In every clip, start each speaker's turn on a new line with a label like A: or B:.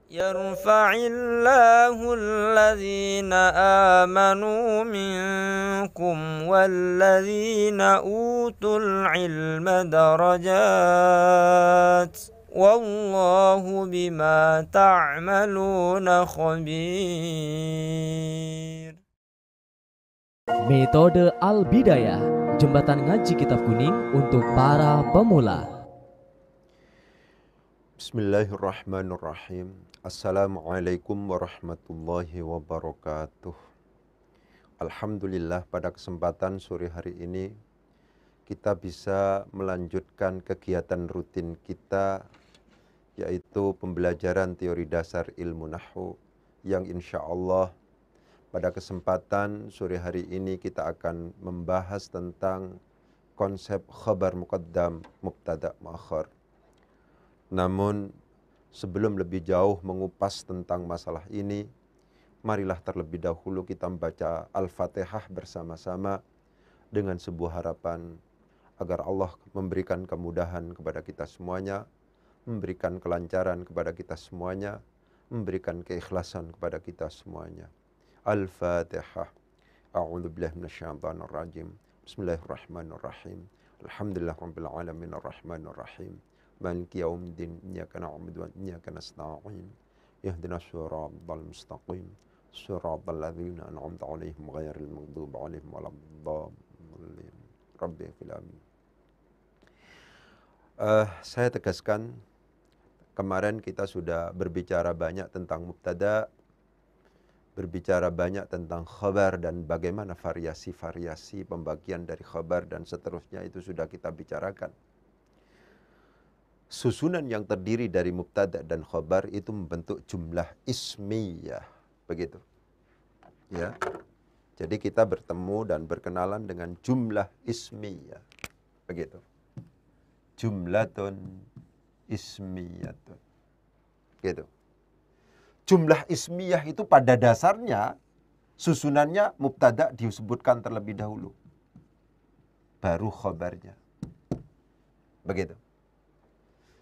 A: يرفع الله الذين آمنوا منكم والذين أوتوا العلم درجات والله بما تعملون خبير.
B: Metode Al-Bidayah, jembatan ngaji kitab kuning untuk para pemula.
C: Bismillahirrahmanirrahim. Assalamualaikum warahmatullahi wabarakatuh. Alhamdulillah, pada kesempatan sore hari ini kita bisa melanjutkan kegiatan rutin kita, yaitu pembelajaran teori dasar ilmu nahwu, yang insya Allah pada kesempatan sore hari ini kita akan membahas tentang konsep khabar muqaddam, mubtada, muakhar. Namun sebelum lebih jauh mengupas tentang masalah ini, marilah terlebih dahulu kita membaca Al-Fatihah bersama-sama dengan sebuah harapan agar Allah memberikan kemudahan kepada kita semuanya, memberikan kelancaran kepada kita semuanya, memberikan keikhlasan kepada kita semuanya. Al-Fatihah. A'udzubillahi minasyaitonir rajim. Bismillahirrahmanirrahim. Alhamdulillahirabbil alamin arrahmanir rahim. Maliki yaumiddin, iyyaka na'budu wa iyyaka nasta'in. Ihdinas siratal mustaqim. Siratal ladzina an'amta 'alaihim ghairil maghdubi 'alaihim waladdallin. Rabbi fil amin. Saya tegaskan, kemarin kita sudah berbicara banyak tentang mubtada, berbicara banyak tentang khabar dan bagaimana variasi-variasi pembagian dari khabar dan seterusnya, itu sudah kita bicarakan. Susunan yang terdiri dari mubtada dan khabar itu membentuk jumlah ismiyah, begitu. Ya. Jadi kita bertemu dan berkenalan dengan jumlah ismiyah, begitu. Jumlatun ismiyatun. Gitu. Jumlah ismiyah itu pada dasarnya susunannya mubtada disebutkan terlebih dahulu, baru khabarnya. Begitu.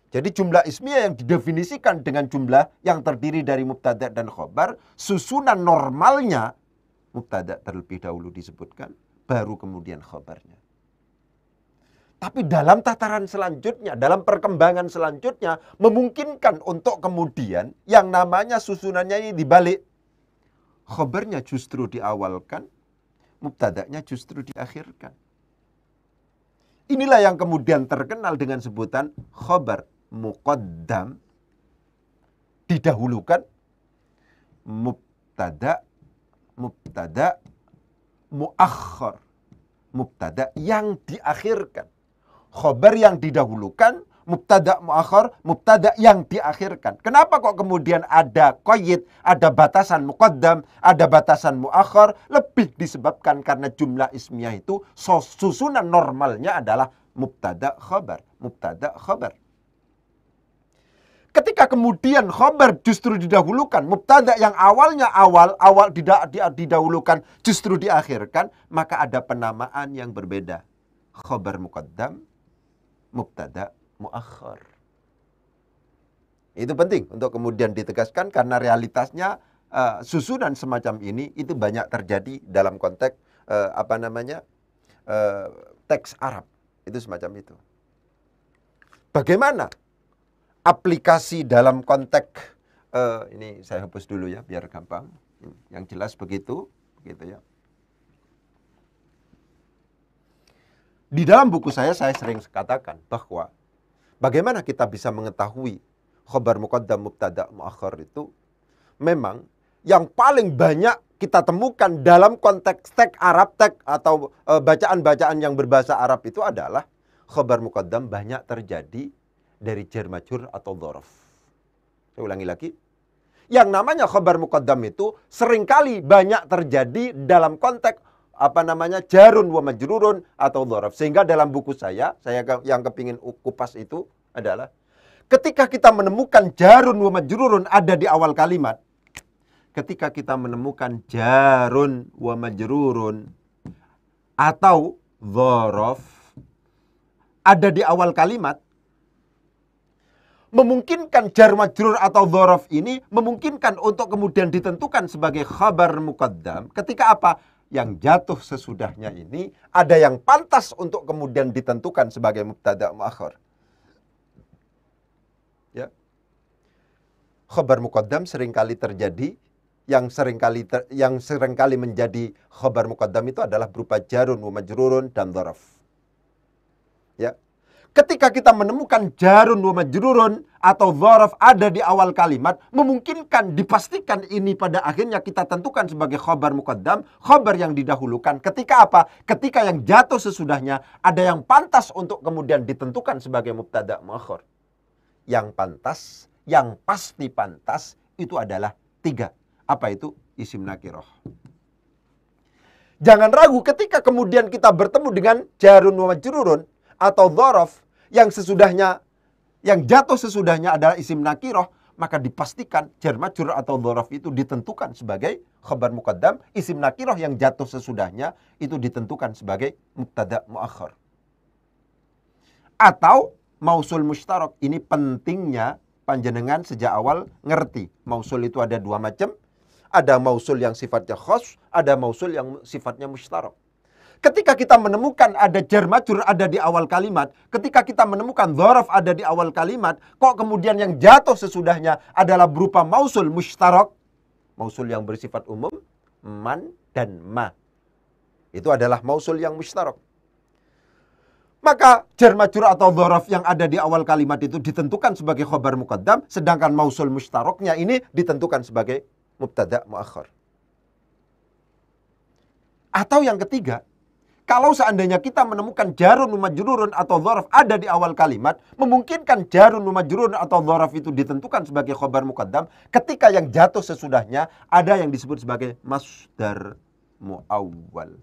C: Jadi jumlah ismiyah yang didefinisikan dengan jumlah yang terdiri dari mubtada dan khabar, susunan normalnya mubtada terlebih dahulu disebutkan, baru kemudian khabarnya. Tapi dalam tataran selanjutnya, dalam perkembangan selanjutnya, memungkinkan untuk kemudian yang namanya susunannya ini dibalik. Khabarnya justru diawalkan, mubtadanya justru diakhirkan. Inilah yang kemudian terkenal dengan sebutan khabar muqaddam, didahulukan, mubtada muakhar, mubtada yang diakhirkan. Khabar yang didahulukan, mubtada muakhar, mubtada yang diakhirkan. Kenapa kok kemudian ada qayyid, ada batasan muqaddam, ada batasan muakhar? Lebih disebabkan karena jumlah ismiyah itu susunan normalnya adalah mubtada khabar, mubtada khabar. Ketika kemudian khabar justru didahulukan, mubtada yang awalnya awal didahulukan justru diakhirkan, maka ada penamaan yang berbeda. Khabar muqaddam, mubtada muakhar. Itu penting untuk kemudian ditegaskan karena realitasnya susunan semacam ini itu banyak terjadi dalam konteks teks Arab. Itu semacam itu. Bagaimana aplikasi dalam konteks ini saya hapus dulu ya biar gampang. Yang jelas begitu ya. Di dalam buku saya sering katakan bahwa bagaimana kita bisa mengetahui khabar muqaddam, mubtada, muakhar itu memang yang paling banyak kita temukan dalam konteks teks Arab, teks atau bacaan-bacaan yang berbahasa Arab itu adalah khabar muqaddam banyak terjadi dari jar majrur atau dzaraf. Saya ulangi lagi. Yang namanya khabar muqaddam itu seringkali banyak terjadi dalam konteks jarun wa majrurun atau dzaraf. Sehingga dalam buku saya yang kepingin kupas itu adalah ketika kita menemukan jarun wa majrurun ada di awal kalimat. Ketika kita menemukan jarun wa majrurun atau dzaraf ada di awal kalimat, memungkinkan jar majrur atau dzaraf ini memungkinkan untuk kemudian ditentukan sebagai khabar muqaddam ketika apa? Yang jatuh sesudahnya ini ada yang pantas untuk kemudian ditentukan sebagai mubtada muakhar. Ya. Khabar muqaddam seringkali terjadi, yang seringkali menjadi khabar muqaddam itu adalah berupa jarun wa majrurun dan dzaraf. Ya. Ketika kita menemukan jarun wa majrurun atau dzaraf ada di awal kalimat, memungkinkan dipastikan ini pada akhirnya kita tentukan sebagai khabar muqaddam, khabar yang didahulukan. Ketika apa? Ketika yang jatuh sesudahnya ada yang pantas untuk kemudian ditentukan sebagai mubtada muakhar. Yang pantas, yang pasti pantas itu adalah 3. Apa itu? Isim nakirah. Jangan ragu ketika kemudian kita bertemu dengan jarun wa majrurun atau dzaraf yang sesudahnya, yang jatuh sesudahnya adalah isim nakirah, maka dipastikan jar majrur atau dzaraf itu ditentukan sebagai khabar muqaddam, isim nakirah yang jatuh sesudahnya itu ditentukan sebagai mubtada muakhar. Atau mausul mustarak. Ini pentingnya panjenengan sejak awal ngerti. Mausul itu ada 2 macam. Ada mausul yang sifatnya khas, ada mausul yang sifatnya mustarak. Ketika kita menemukan ada jar majrur ada di awal kalimat, ketika kita menemukan dzaraf ada di awal kalimat, kok kemudian yang jatuh sesudahnya adalah berupa mausul mustarak, mausul yang bersifat umum, man dan ma. Itu adalah mausul yang mustarak. Maka jar majrur atau dzaraf yang ada di awal kalimat itu ditentukan sebagai khabar muqaddam, sedangkan mausul mustaraknya ini ditentukan sebagai mubtada muakhar. Atau yang ketiga, kalau seandainya kita menemukan jarun wa majrurun atau dzaraf ada di awal kalimat, memungkinkan jarun wa majrurun atau dzaraf itu ditentukan sebagai khabar muqaddam ketika yang jatuh sesudahnya ada yang disebut sebagai masdar muawwal.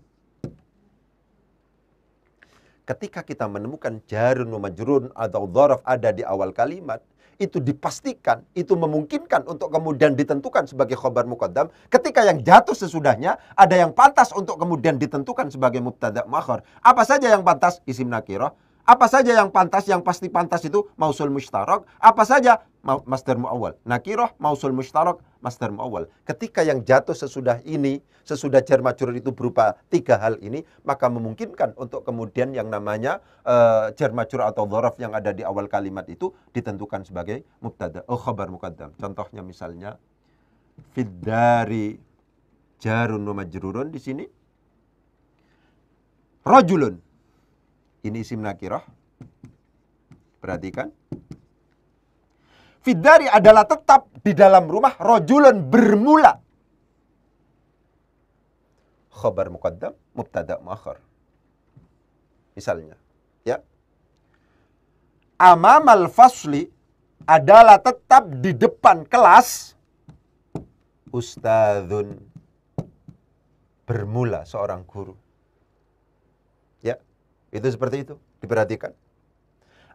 C: Ketika kita menemukan jarun wa majrurun atau dzaraf ada di awal kalimat, itu dipastikan, itu memungkinkan untuk kemudian ditentukan sebagai khabar muqaddam ketika yang jatuh sesudahnya ada yang pantas untuk kemudian ditentukan sebagai mubtada muakhar. Apa saja yang pantas? Isim nakirah. Apa saja yang pantas, yang pasti pantas itu mausul mustarak. Apa saja? Masdar muawwal. Nakirah, mausul mustarak, masdar muawwal. Ketika yang jatuh sesudah ini, sesudah jar majrur itu berupa 3 hal ini, maka memungkinkan untuk kemudian yang namanya jar majrur atau dzaraf yang ada di awal kalimat itu ditentukan sebagai mubtada, khabar muqaddam. Contohnya misalnya fiddari jarun wa majrurun di sini. Rajulun. Ini isim nakirah. Perhatikan. Fiddari adalah tetap di dalam rumah, rajulun bermula. Khabar muqaddam, mubtada muakhar. Misalnya, ya. Amamal fasli adalah tetap di depan kelas. Ustadzun bermula seorang guru. Ya. Itu seperti itu, diperhatikan.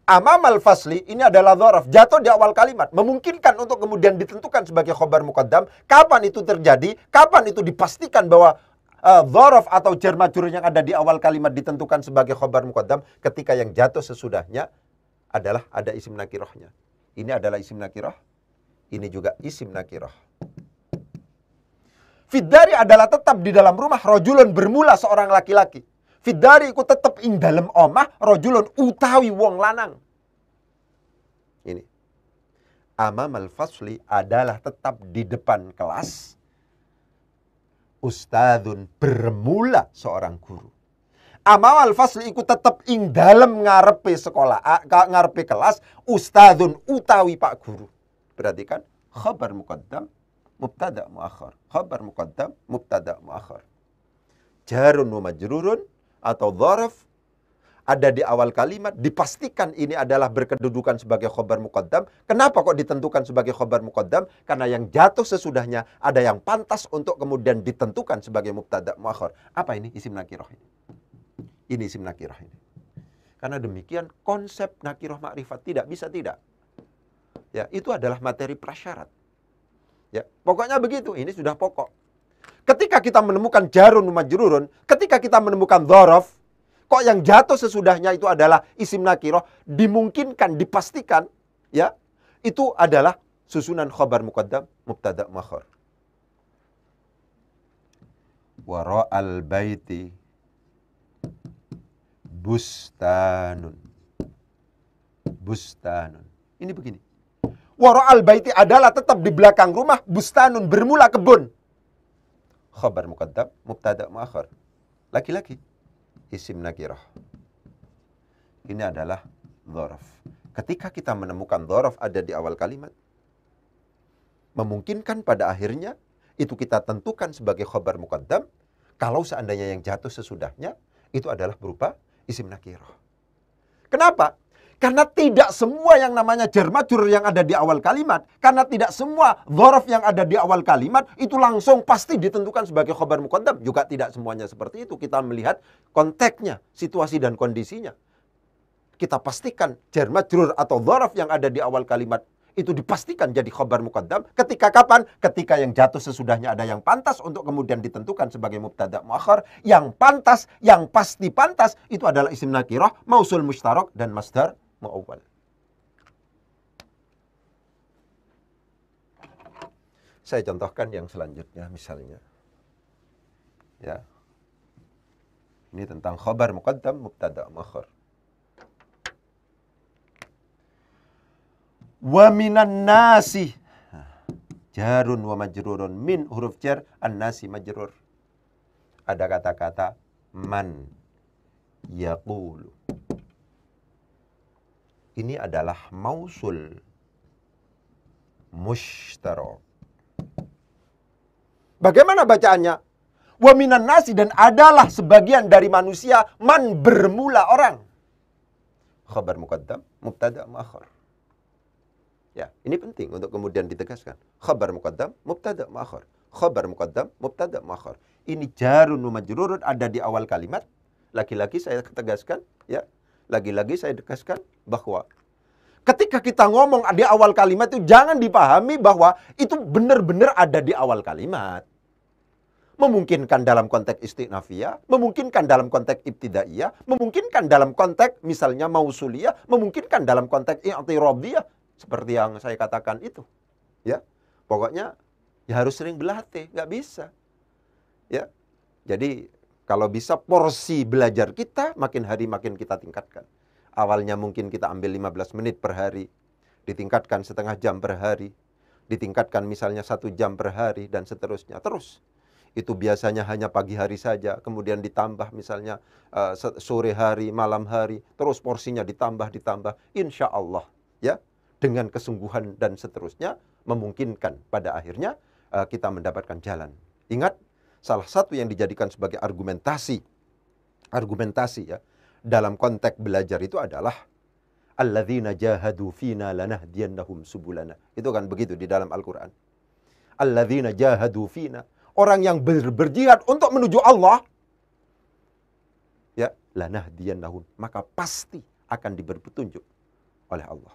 C: Amamal fasli ini adalah dzaraf, jatuh di awal kalimat, memungkinkan untuk kemudian ditentukan sebagai khabar muqaddam. Kapan itu terjadi? Kapan itu dipastikan bahwa dzaraf atau jar majrur yang ada di awal kalimat ditentukan sebagai khabar muqaddam? Ketika yang jatuh sesudahnya adalah ada isim nakirahnya. Ini adalah isim nakirah, ini juga isim nakirah. Fiddari adalah tetap di dalam rumah, rajulun bermula seorang laki-laki. Fiddari iku tetep ing dalem omah, rajulun utawi wong lanang. Ini. Amamal fasli adalah tetap di depan kelas. Ustadzun bermula seorang guru. Amamal fasli iku tetep ing dalem ngarepe sekolah, ngarepe kelas, ustadzun utawi pak guru. Perhatikan, khabar muqaddam, mubtada muakhar. Khabar muqaddam, mubtada muakhar. Jarun wa majrurun atau dzaraf ada di awal kalimat, dipastikan ini adalah berkedudukan sebagai khabar muqaddam. Kenapa kok ditentukan sebagai khabar muqaddam? Karena yang jatuh sesudahnya ada yang pantas untuk kemudian ditentukan sebagai mubtada muakhar. Apa ini? Isim nakirah ini. Ini isim nakirah ini. Karena demikian konsep nakirah ma'rifat tidak bisa tidak. Ya, itu adalah materi prasyarat. Ya, pokoknya begitu. Ini sudah pokok. Ketika kita menemukan jarun majrurun, ketika kita menemukan dzaraf, kok yang jatuh sesudahnya itu adalah isim nakirah, dimungkinkan, dipastikan, ya, Itu adalah susunan khabar muqaddam, mubtada, muakhar. Wara'al baiti bustanun. Bustanun. Ini begini. Wara'al baiti adalah tetap di belakang rumah, bustanun, bermula kebun. Khabar muqaddam, mubtada, muakhar. Laki-laki, isim nakirah. Ini adalah dzaraf. Ketika kita menemukan dzaraf ada di awal kalimat, memungkinkan pada akhirnya itu kita tentukan sebagai khabar muqaddam. Kalau seandainya yang jatuh sesudahnya itu adalah berupa isim nakirah. Kenapa? Karena tidak semua yang namanya jar majrur yang ada di awal kalimat, karena tidak semua dzaraf yang ada di awal kalimat itu langsung pasti ditentukan sebagai khabar muqaddam. Juga tidak semuanya seperti itu. Kita melihat konteksnya, situasi dan kondisinya. Kita pastikan jar majrur atau dzaraf yang ada di awal kalimat itu dipastikan jadi khabar muqaddam. Ketika kapan? Ketika yang jatuh sesudahnya ada yang pantas untuk kemudian ditentukan sebagai mubtada muakhar. Yang pantas, yang pasti pantas itu adalah isim nakirah, mausul mustarak dan masdar muawwal. Saya contohkan yang selanjutnya misalnya. Ya. Ini tentang khabar muqaddam, mubtada muakhar. Wa minan nasi jarun wa majrurun, min huruf jar, an-nasi majrur. Ada kata-kata man yaqulu. Ini adalah mausul mushtarak. Bagaimana bacaannya? Wa minan nasi, dan adalah sebagian dari manusia, man bermula orang. Khabar muqaddam, mubtada muakhar. Ya, ini penting untuk kemudian ditegaskan. Khabar muqaddam, mubtada muakhar. Khabar muqaddam, mubtada muakhar. Ini jarun wa majrurun ada di awal kalimat. Lagi-lagi saya tegaskan, ya. Lagi-lagi saya tegaskan bahwa ketika kita ngomong di awal kalimat itu jangan dipahami bahwa itu benar-benar ada di awal kalimat. Memungkinkan dalam konteks istinafiyah, memungkinkan dalam konteks ibtidaiyah, memungkinkan dalam konteks misalnya mausuliyah, memungkinkan dalam konteks i'tiradiyah. Seperti yang saya katakan itu, ya, pokoknya ya harus sering berlatih, nggak bisa, ya. Jadi kalau bisa porsi belajar kita makin hari makin kita tingkatkan. Awalnya mungkin kita ambil 15 menit per hari, ditingkatkan setengah jam per hari, ditingkatkan misalnya 1 jam per hari dan seterusnya terus. Itu biasanya hanya pagi hari saja, kemudian ditambah misalnya sore hari, malam hari, terus porsinya ditambah, insya Allah, ya. Dengan kesungguhan dan seterusnya, memungkinkan pada akhirnya kita mendapatkan jalan. Ingat, salah satu yang dijadikan sebagai argumentasi ya, dalam konteks belajar itu adalah alladzina jahadu fina lanahdiyannahum subulana. Itu kan begitu di dalam Al-Quran. Alladzina jahadu fina, orang yang berjihad untuk menuju Allah, ya, lanahdiyannahum, maka pasti akan diberi petunjuk oleh Allah.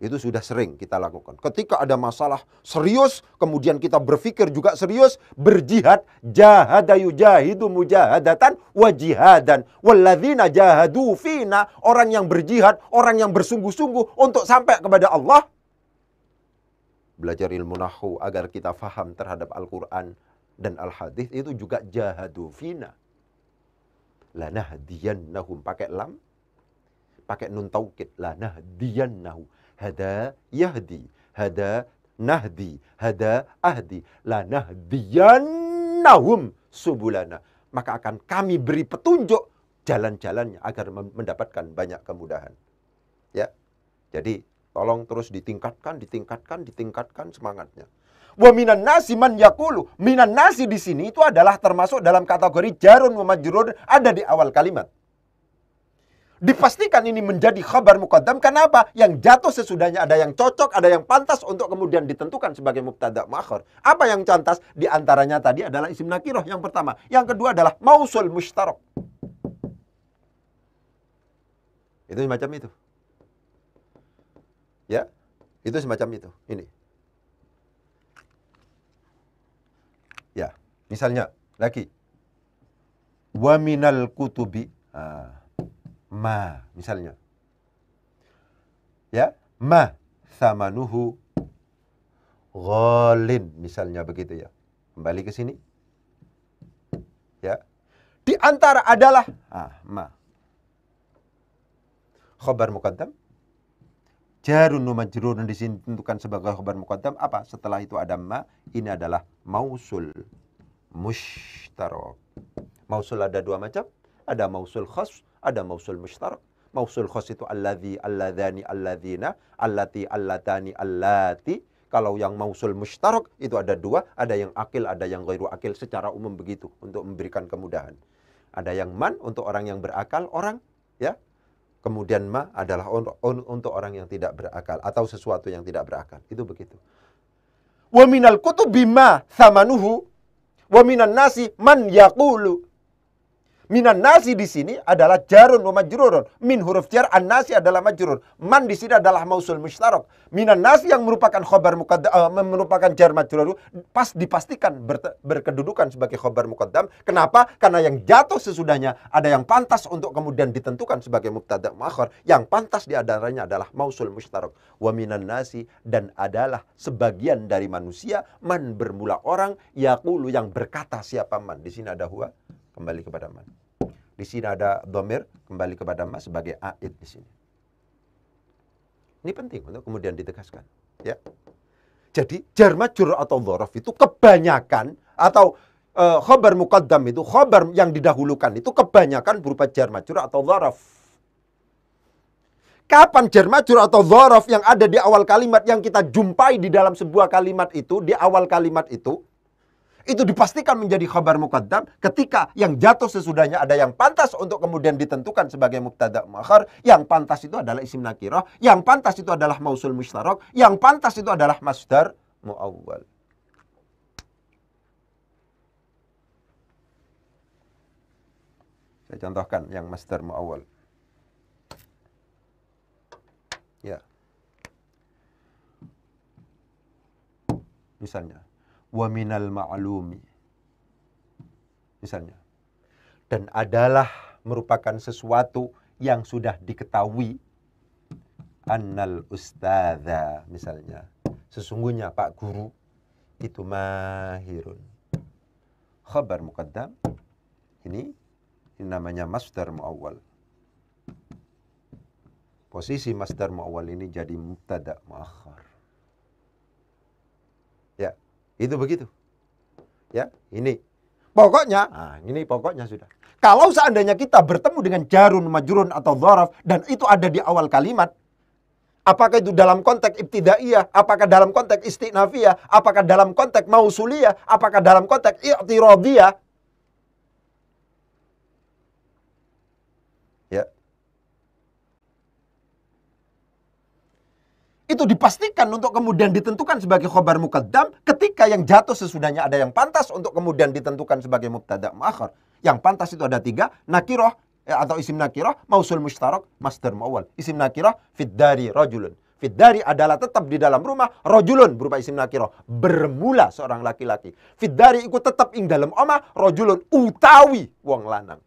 C: Itu sudah sering kita lakukan. Ketika ada masalah serius, kemudian kita berpikir juga serius, berjihad, jahada yujahidu mujahadatan wa jihadan. Walladzina jahadu fina, orang yang berjihad, orang yang bersungguh-sungguh untuk sampai kepada Allah. Belajar ilmu nahwu agar kita faham terhadap Al-Quran dan Al-Hadis itu juga jahadu fina. Lanahdiyannahum, pakai lam, pakai nun taukid, lanahdiyannahum. Hada yahdi, hada nahdi, hada ahdi, lanahdiyannahum subulana. Maka akan kami beri petunjuk jalan-jalannya agar mendapatkan banyak kemudahan. Ya. Jadi tolong terus ditingkatkan semangatnya. Wa minan nasi man yaqulu. Minan nasi di sini itu adalah termasuk dalam kategori jarun wa majrur, ada di awal kalimat. Dipastikan ini menjadi khabar muqaddam. Kenapa? Yang jatuh sesudahnya ada yang cocok, ada yang pantas untuk kemudian ditentukan sebagai mubtada muakhar. Apa yang pantas? Di antaranya tadi adalah isim nakirah yang pertama. Yang kedua adalah mausul mushtarak. Itu semacam itu. Ya, itu semacam itu. Ini. Ya, misalnya lagi. Wa minal kutubi. Ma, misalnya. Ya, ma thamanuhu ghalin, misalnya begitu ya. Kembali ke sini. Ya. Di antara adalah ma. Khabar muqaddam. Jarun wa majrurun di sini ditentukan sebagai khabar muqaddam. Apa? Setelah itu ada ma. Ini adalah mausul mushtarak. Mausul ada dua macam. Ada mausul khas, ada mausul mushtarak. Mausul khas itu alladzi, alladzani, alladzina, allati, allatani, allati. Kalau yang mausul mushtarak itu ada dua, ada yang akil, ada yang ghairu akil, secara umum begitu untuk memberikan kemudahan. Ada yang man untuk orang yang berakal, orang ya. Kemudian ma adalah untuk orang yang tidak berakal atau sesuatu yang tidak berakal. Itu begitu. Wa minal kutubi ma thamanuhu wa minan nasi man yaqulu. Minan nasi di sini adalah jarun wa majrurun. Min huruf jar, an-nasi adalah majrur. Man di sini adalah mausul mushtarak. Minan nasi yang merupakan khabar muqaddam, merupakan jar majrur, dipastikan berkedudukan sebagai khabar muqaddam. Kenapa? Karena yang jatuh sesudahnya ada yang pantas untuk kemudian ditentukan sebagai mubtada' muakhar. Yang pantas di antaranya adalah mausul mushtarak. Wa minan nasi, dan adalah sebagian dari manusia, man bermula orang, yaqulu yang berkata. Siapa man? Di sini ada huwa, kembali kepada man. Di sini ada dhamir, kembali kepada ma sebagai aid di sini. Ini penting untuk kemudian ditegaskan, ya. Jadi jar majrur atau dzaraf itu kebanyakan, atau khabar muqaddam itu, khabar yang didahulukan itu kebanyakan berupa jar majrur atau dzaraf. Kapan jar majrur atau dzaraf yang ada di awal kalimat yang kita jumpai di dalam sebuah kalimat itu, di awal kalimat itu dipastikan menjadi khabar muqaddam ketika yang jatuh sesudahnya ada yang pantas untuk kemudian ditentukan sebagai mubtada' muakhar. Yang pantas itu adalah isim nakirah, yang pantas itu adalah mausul mushtarak, yang pantas itu adalah masdar muawwal. Saya contohkan yang masdar muawwal. Ya. Misalnya wa minal ma'lumi, misalnya, dan adalah merupakan sesuatu yang sudah diketahui, annal ustadza, misalnya, sesungguhnya Pak Guru itu mahirun. Khabar muqaddam, ini namanya masdar muawwal. Posisi masdar muawwal ini jadi mubtada' muakhar. Ya. Itu begitu. Ya, ini. Pokoknya, ini pokoknya sudah. Kalau seandainya kita bertemu dengan jarun, majrun atau dzaraf dan itu ada di awal kalimat, apakah itu dalam konteks ibtidaiyah, apakah dalam konteks istinafiyah, apakah dalam konteks mausuliyah, apakah dalam konteks i'tiradiyah, ya. Itu dipastikan untuk kemudian ditentukan sebagai khabar muqaddam ketika yang jatuh sesudahnya ada yang pantas untuk kemudian ditentukan sebagai mubtada' muakhar. Yang pantas itu ada tiga, nakirah atau isim nakirah, mausul mushtarak, masdar muawwal. Isim nakirah, fiddari rajulun. Fiddari adalah tetap di dalam rumah, rajulun berupa isim nakirah, bermula seorang laki-laki. Fiddari ikut tetap ing dalam omah, rajulun utawi wong lanang.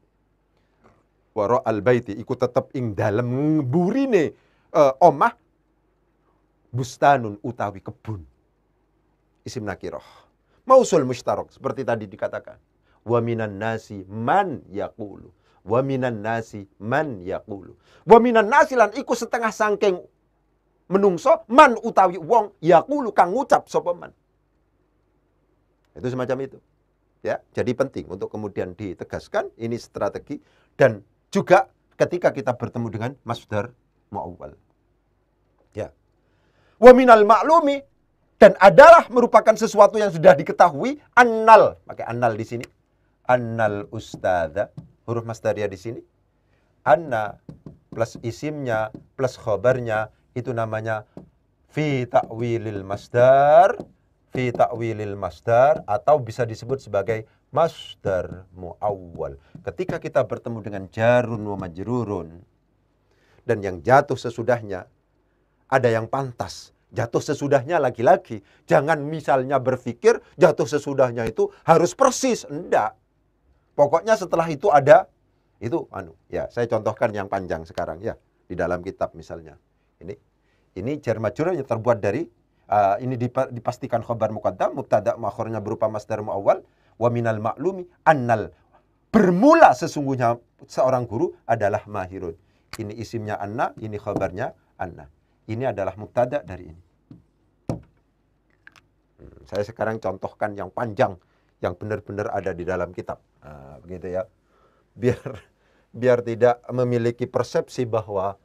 C: Wara al-baiti ikut tetap ing dalam burine omah, bustanun utawi kebun. Isim nakirah. Mausul mushtarak seperti tadi dikatakan. Wa minan nasi man yaqulu. Wa minan nasi man yaqulu. Wa minan nasi lan iku setengah sangking menungso man utawi wong yaqulu kang ngucap sapa man. Itu semacam itu. Ya, jadi penting untuk kemudian ditegaskan ini strategi dan juga ketika kita bertemu dengan masdar muawwal. Ya. Wa minal ma'lumi, dan adalah merupakan sesuatu yang sudah diketahui, annal, pakai annal di sini. Annal ustadza, huruf masdariyah di sini. Anna plus isimnya plus khabarnya itu namanya fi ta'wilil masdar, fi ta'wilil masdar, atau bisa disebut sebagai masdar muawwal. Ketika kita bertemu dengan jarun wa majrurun dan yang jatuh sesudahnya ada yang pantas. Jatuh sesudahnya lagi-lagi. Jangan misalnya berpikir jatuh sesudahnya itu harus persis. Enggak. Pokoknya setelah itu ada, itu ya saya contohkan yang panjang sekarang ya. Di dalam kitab misalnya. Ini jar majrur yang terbuat dari ini dipastikan khabar muqaddam, mubtada muakhirnya berupa masdar muawwal, wa minal ma'lumi annal, bermula sesungguhnya seorang guru adalah mahirun. Ini isimnya anna, ini khabarnya anna. Ini adalah mubtada dari ini. Saya sekarang contohkan yang panjang, yang benar-benar ada di dalam kitab. Begitu ya. Biar tidak memiliki persepsi bahwa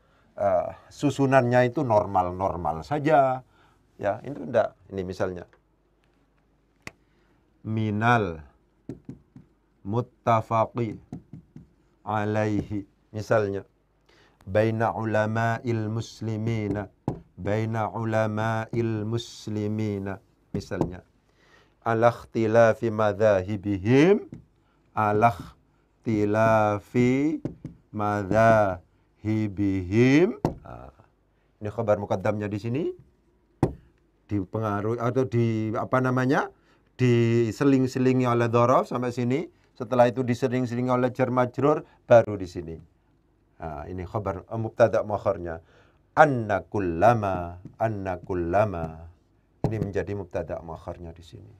C: susunannya itu normal-normal saja. Ya, itu enggak. Ini misalnya. Minal muttafaqi alaihi. Misalnya. Baina ulama'il muslimina. Baina ulama'il muslimina. Misalnya. Ala ikhtilafi madhahibihim. Ala ikhtilafi madhahibihim. Ini khabar muqaddamnya di sini. Dipengaruhi atau diseling-selingi oleh dhorof sampai sini. Setelah itu diseling-selingi oleh jar majrur baru di sini. Ini khabar mubtada muakhirnya. Anna kullama. Ini menjadi mubtada muakhirnya di sini.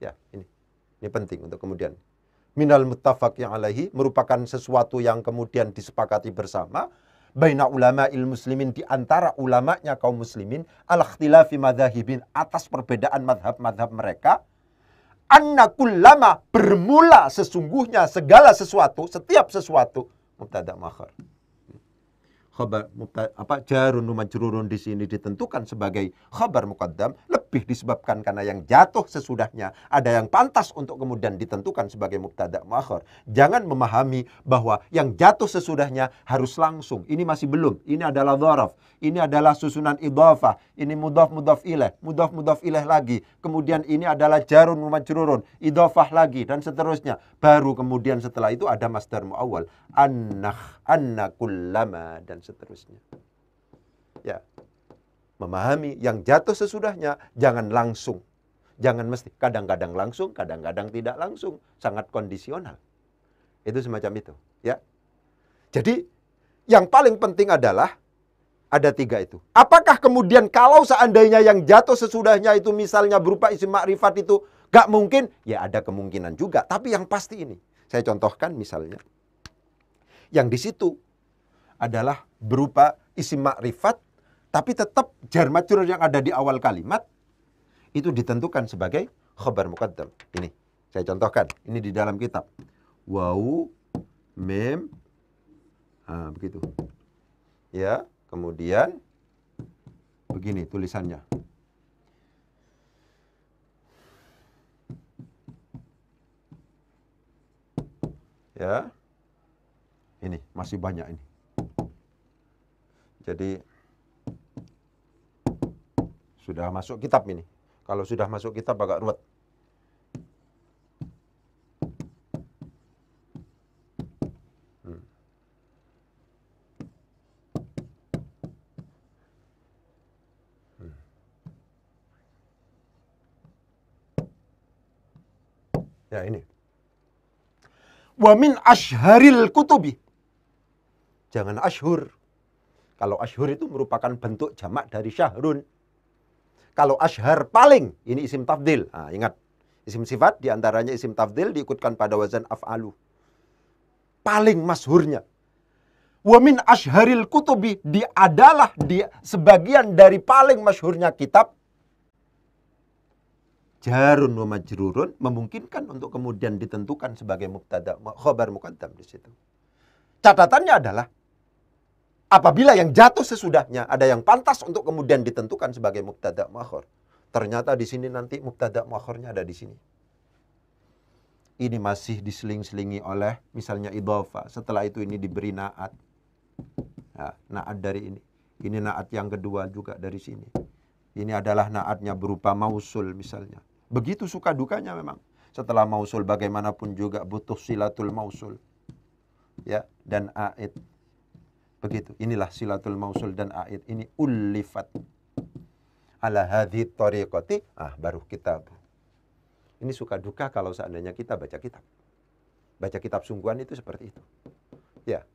C: Ya, ini penting untuk kemudian. Minal muttafaqi alaihi merupakan sesuatu yang kemudian disepakati bersama. Baina ulama'il muslimin, di antara ulamanya kaum muslimin, ala ikhtilafi madzahibin, atas perbedaan madhab-madhab mereka. Anna kullama, bermula sesungguhnya segala sesuatu, setiap sesuatu, mubtada muakhir. Khabar jarun majrurun di sini ditentukan sebagai khabar muqaddam, lebih disebabkan karena yang jatuh sesudahnya ada yang pantas untuk kemudian ditentukan sebagai mubtada muakhir. Jangan memahami bahwa yang jatuh sesudahnya harus langsung. Ini masih belum. Ini adalah dzaraf. Ini adalah susunan idhafah. Ini mudhaf mudhaf ilaih lagi. Kemudian ini adalah jarun majrurun, idhafah lagi dan seterusnya. Baru kemudian setelah itu ada masdar muawwal, anna kullama dan seterusnya. Ya. Memahami yang jatuh sesudahnya jangan langsung. Jangan mesti, kadang-kadang langsung, kadang-kadang tidak langsung, sangat kondisional. Itu semacam itu, ya. Jadi yang paling penting adalah ada 3 itu. Apakah kemudian kalau seandainya yang jatuh sesudahnya itu misalnya berupa isim ma'rifat itu gak mungkin? Ya ada kemungkinan juga. Tapi yang pasti ini. Saya contohkan misalnya. Yang di situ adalah berupa isim ma'rifat. Tapi tetap jar majrur yang ada di awal kalimat. Itu ditentukan sebagai khabar muqaddam. Ini. Saya contohkan. Ini di dalam kitab. Wawu, mim. Begitu. Ya. Kemudian begini tulisannya. Ya. Ini masih banyak ini. Jadi sudah masuk kitab ini. Kalau sudah masuk kitab agak ruwet. Ya ini. Wa min ashharil kutubi. Jangan ashhur. Kalau ashhur itu merupakan bentuk jamak dari syahrun. Kalau ashhar paling, ini isim tafdil. Ingat, isim sifat diantaranya isim tafdil diikutkan pada wazan af'alu. Paling masyhurnya. Wa min ashharil kutubi, adalah sebagian dari paling masyhurnya kitab. Jarun wa majrurun memungkinkan untuk kemudian ditentukan sebagai mubtada khabar muqaddam di situ. Catatannya adalah apabila yang jatuh sesudahnya ada yang pantas untuk kemudian ditentukan sebagai mubtada muakhir. Ternyata di sini nanti mubtada muakhirnya ada di sini. Ini masih diseling-selingi oleh misalnya idhofah. Setelah itu ini diberi na'at. Nah, na'at dari ini. Ini na'at yang kedua juga dari sini. Ini adalah na'atnya berupa mausul misalnya. Begitu suka dukanya memang. Setelah mausul bagaimanapun juga butuh silatul mausul. Ya, dan a'id. Begitu. Inilah silatul mausul dan a'id. Ini ullifat. Ala hadhi tariqati. Baru kitab. Ini suka duka kalau seandainya kita baca kitab. Baca kitab sungguhan itu seperti itu. Ya.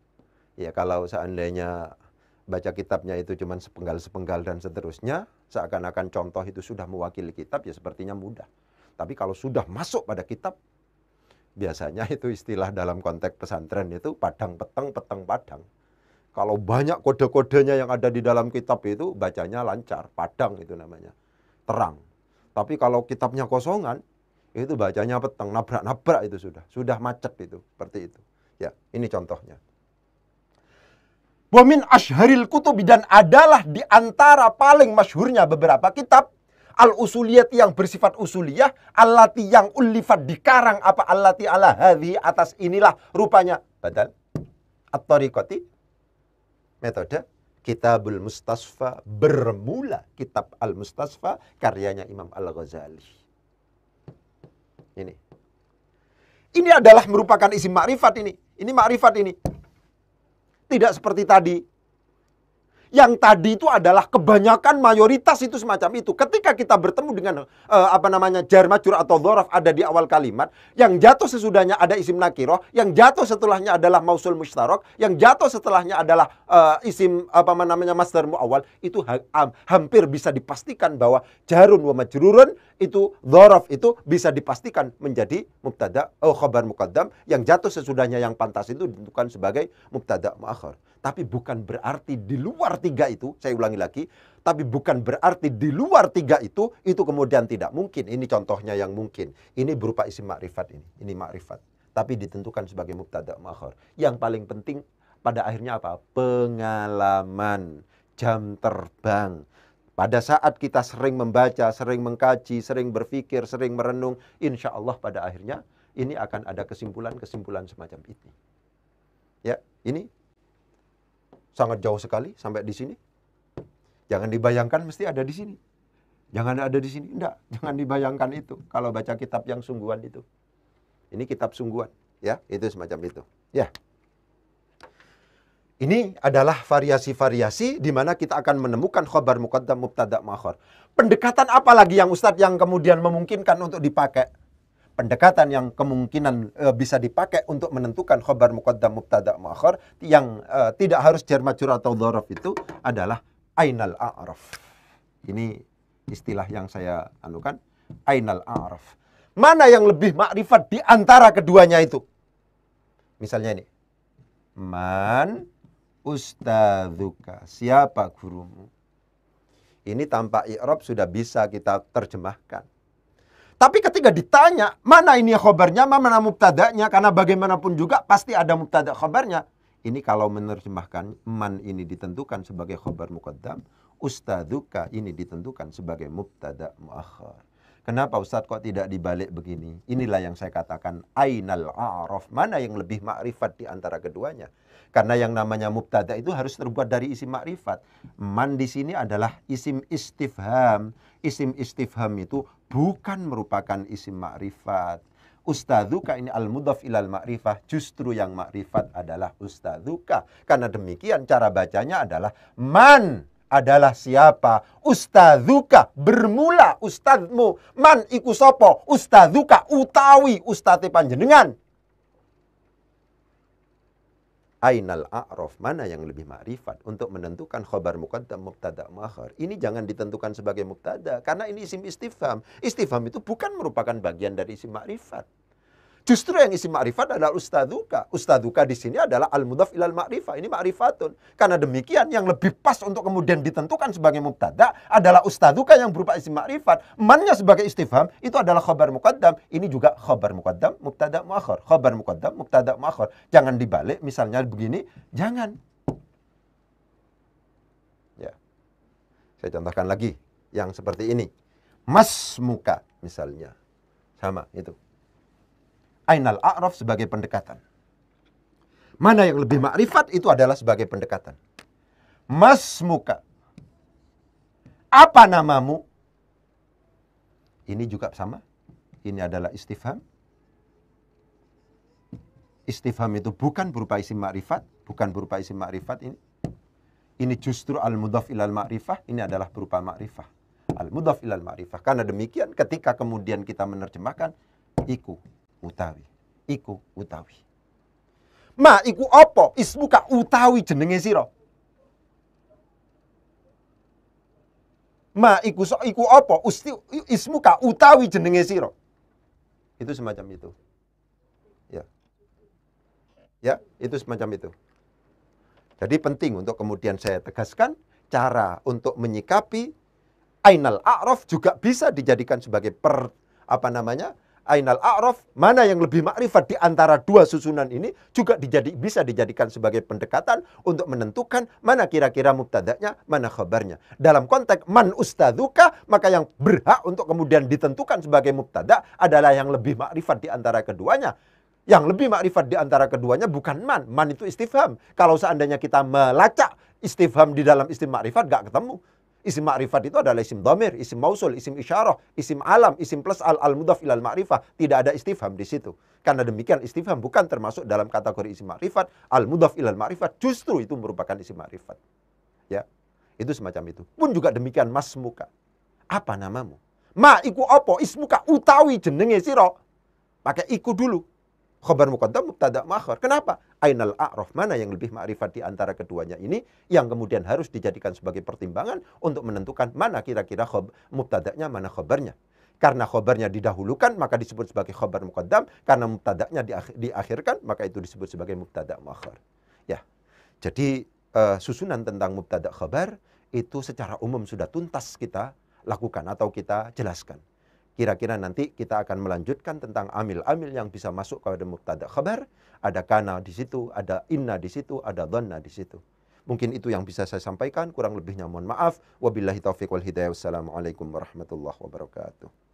C: Ya, kalau seandainya baca kitabnya itu cuma sepenggal-sepenggal dan seterusnya, seakan-akan contoh itu sudah mewakili kitab, ya sepertinya mudah. Tapi kalau sudah masuk pada kitab, biasanya itu istilah dalam konteks pesantren itu padang peteng, peteng padang. Kalau banyak kode-kodenya yang ada di dalam kitab itu, bacanya lancar, padang itu namanya, terang. Tapi kalau kitabnya kosongan, itu bacanya peteng, nabrak-nabrak itu sudah macet itu, seperti itu. Ya, ini contohnya. Wa min asyharil kutubi, dan adalah di antara paling masyhurnya beberapa kitab al-usuliyat yang bersifat usuliyah, allati yang ulifat dikarang apa allati ala hadhi atas inilah rupanya badal at-tariqati metode Kitabul Mustasfa, bermula kitab Al-Mustasfa karyanya Imam Al-Ghazali. Ini adalah merupakan isim makrifat ini. Ini makrifat ini. Tidak seperti tadi. Yang tadi itu adalah kebanyakan mayoritas itu semacam itu. Ketika kita bertemu dengan jar majrur atau dzaraf ada di awal kalimat, yang jatuh sesudahnya ada isim nakiroh, yang jatuh setelahnya adalah mausul mustarak, yang jatuh setelahnya adalah isim masdar muawwal, itu hampir bisa dipastikan bahwa jarun wa majrurun itu dzaraf itu bisa dipastikan menjadi mubtada khabar muqaddam, yang jatuh sesudahnya yang pantas itu ditentukan sebagai mubtada muakhar. Tapi bukan berarti di luar tiga itu, saya ulangi lagi, tapi bukan berarti di luar tiga itu kemudian tidak mungkin. Ini contohnya yang mungkin. Ini berupa isim makrifat ini makrifat. Tapi ditentukan sebagai mubtada muakhar. Yang paling penting pada akhirnya apa? Pengalaman, jam terbang. Pada saat kita sering membaca, sering mengkaji, sering berpikir, sering merenung, insya Allah pada akhirnya ini akan ada kesimpulan-kesimpulan semacam ini. Ya, ini sangat jauh sekali sampai di sini. Jangan dibayangkan mesti ada di sini. Jangan ada di sini. Enggak, jangan dibayangkan itu kalau baca kitab yang sungguhan itu. Ini kitab sungguhan, ya, itu semacam itu. Ya. Ini adalah variasi-variasi di mana kita akan menemukan khabar muqaddam, mubtada muakhar. Pendekatan apa lagi yang Ustadz yang kemudian memungkinkan untuk dipakai? Pendekatan yang kemungkinan bisa dipakai untuk menentukan khabar muqaddam mubtada muakhar yang tidak harus jar majrur atau dzaraf itu adalah ainal a'raf. Ini istilah yang saya anukan, ainal a'raf. Mana yang lebih makrifat di antara keduanya itu? Misalnya ini. Man ustadzuka, siapa gurumu? Ini tanpa i'rab sudah bisa kita terjemahkan. Tapi ketika ditanya, mana ini khobarnya, mana mubtada'nya, karena bagaimanapun juga pasti ada mubtada' khobarnya. Ini kalau menerjemahkan, man ini ditentukan sebagai khobar muqaddam, ustadzuka ini ditentukan sebagai mubtada' muakhar. Kenapa Ustadz kok tidak dibalik begini? Inilah yang saya katakan, ainal a'raf, mana yang lebih makrifat di antara keduanya. Karena yang namanya mubtada' itu harus terbuat dari isim makrifat. Man di sini adalah isim istifham. Isim istifham itu bukan merupakan isim makrifat. Ustadzuka ini al-mudhaf ilal makrifah, justru yang makrifat adalah ustadzuka. Karena demikian cara bacanya adalah man adalah siapa? Ustadzuka, bermula ustadmu. Man iku sapa? Ustadzuka, utawi ustadze panjenengan. Ainal a'raf, mana yang lebih ma'rifat untuk menentukan khabar muqaddam mubtada muakhar. Ini jangan ditentukan sebagai mubtada karena ini isim istifham. Istifham itu bukan merupakan bagian dari isim ma'rifat. Justru yang isim ma'rifat adalah ustadzuka. Ustadzuka di sini adalah al-mudhaf ilal ma'rifah. Ini ma'rifatun. Karena demikian yang lebih pas untuk kemudian ditentukan sebagai mubtada adalah ustadzuka yang berupa isim ma'rifat. Mannya sebagai istifham itu adalah khabar muqaddam. Ini juga khabar muqaddam, mubtada muakhar. Khabar muqaddam, mubtada muakhar. Jangan dibalik misalnya begini, jangan. Ya. Saya contohkan lagi yang seperti ini. Masmuka misalnya. Sama itu. Ainal a'raf sebagai pendekatan. Mana yang lebih makrifat itu adalah sebagai pendekatan. Masmuka. Apa namamu? Ini juga sama. Ini adalah istifham. Istifham itu bukan berupa isim makrifat, bukan berupa isim makrifat ini. Ini justru al-mudhaf ilal ma'rifah, ini adalah berupa makrifah. Al-mudhaf ilal ma'rifah. Karena demikian ketika kemudian kita menerjemahkan iku utawi, iku utawi. Ma iku apa? Ismuka utawi jenenge sira. Ma iku apa? Ismuka utawi jenenge sira. Itu semacam itu. Ya. Ya, itu semacam itu. Jadi penting untuk kemudian saya tegaskan, cara untuk menyikapi ainal a'raf juga bisa dijadikan sebagai ainal a'raf, mana yang lebih makrifat di antara dua susunan ini juga bisa dijadikan sebagai pendekatan untuk menentukan mana kira-kira mubtada'nya, mana khabarnya. Dalam konteks man ustadzuka, maka yang berhak untuk kemudian ditentukan sebagai mubtada' adalah yang lebih makrifat di antara keduanya. Yang lebih makrifat di antara keduanya bukan man. Man itu istifham. Kalau seandainya kita melacak istifham di dalam isim makrifat, gak ketemu. Isim makrifat itu adalah isim dhamir, isim mausul, isim isyarah, isim alam, isim plus al-mudhaf ilal ma'rifah. Tidak ada istifham di situ. Karena demikian istifham bukan termasuk dalam kategori isim makrifat, al-mudhaf ilal ma'rifat justru itu merupakan isim makrifat. Ya. Itu semacam itu. Pun juga demikian masmuka. Apa namamu? Ma iku apa? Ismuka utawi jenenge sira. Pakai iku dulu. Khabar muqaddam, mubtada' muakhar. Kenapa? Ainal a'raf, mana yang lebih ma'rifat di antara keduanya ini yang kemudian harus dijadikan sebagai pertimbangan untuk menentukan mana kira-kira mubtada'nya, mana khabarnya. Karena khabarnya didahulukan maka disebut sebagai khabar muqaddam, karena mubtada'nya diakhirkan maka itu disebut sebagai mubtada' muakhar. Ya. Jadi susunan tentang mubtada' khabar itu secara umum sudah tuntas kita lakukan atau kita jelaskan. Kira-kira nanti kita akan melanjutkan tentang amil-amil yang bisa masuk kepada mubtada' khabar. Ada kana di situ, ada inna di situ, ada dhanna di situ. Mungkin itu yang bisa saya sampaikan. Kurang lebihnya mohon maaf. Wabillahi taufiq wal hidayah. Wassalamualaikum warahmatullahi wabarakatuh.